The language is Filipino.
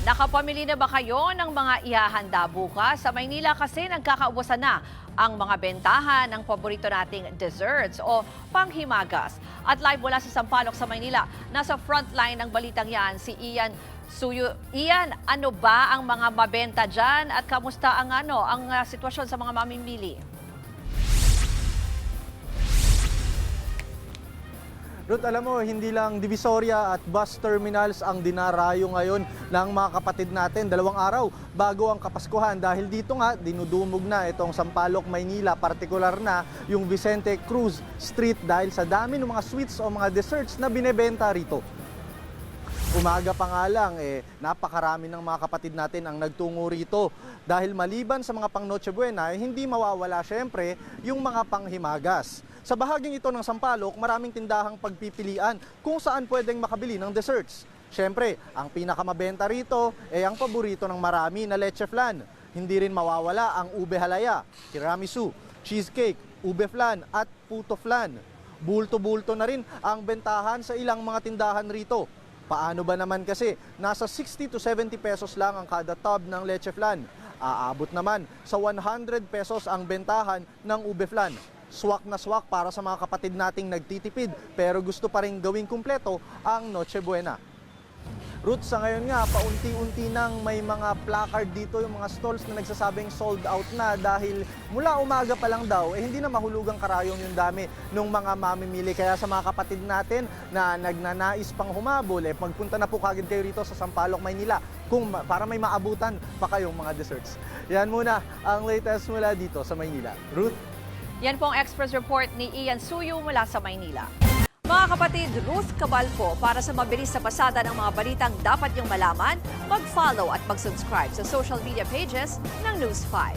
Nakapamili na ba kayo ng mga ihahanda bukas? Sa Maynila kasi nagkakaubusan na ang mga bentahan ng paborito nating desserts o panghimagas. At live mula sa Sampaloc sa Maynila, nasa frontline ng balitang yan si Ian Suyo. Ian, ano ba ang mga mabenta dyan at kamusta ang sitwasyon sa mga mamimili? Ruth, alam mo, hindi lang Divisoria at bus terminals ang dinarayo ngayon ng mga kapatid natin. 2 araw bago ang Kapaskuhan dahil dito nga dinudumog na itong Sampaloc, Maynila, partikular na yung Vicente Cruz Street dahil sa dami ng mga sweets o mga desserts na binebenta rito. Umaga pa nga lang, napakarami ng mga kapatid natin ang nagtungo rito. Dahil maliban sa mga pang Noche Buena, hindi mawawala syempre yung mga panghimagas. Sa bahaging ito ng Sampaloc, maraming tindahang pagpipilian kung saan pwedeng makabili ng desserts. Syempre, ang pinakamabenta rito ay ang paborito ng marami na leche flan. Hindi rin mawawala ang ube halaya, tiramisu, cheesecake, ube flan at puto flan. Bulto-bulto na rin ang bentahan sa ilang mga tindahan rito. Paano ba naman kasi? Nasa 60 to 70 pesos lang ang kada tub ng leche flan. Aabot naman sa 100 pesos ang bentahan ng ube flan. Swak na swak para sa mga kapatid nating nagtitipid pero gusto pa rin gawing kumpleto ang Noche Buena. Ruth, sa ngayon nga, paunti-unti nang may mga placard dito, yung mga stalls na nagsasabing sold out na dahil mula umaga pa lang daw, hindi na mahulugang karayong yung dami ng mga mamimili. Kaya sa mga kapatid natin na nagnanais pang humabol, magpunta na po kagad kayo rito sa Sampaloc, Maynila para may maabutan pa kayong mga desserts. Yan muna ang latest mula dito sa Maynila. Ruth? Yan po ang Express Report ni Ian Suyo mula sa Maynila. Mga kapatid, Ruth Cabalco, para sa mabilis na pasada ng mga balitang dapat niyong malaman, mag-follow at mag-subscribe sa social media pages ng News 5.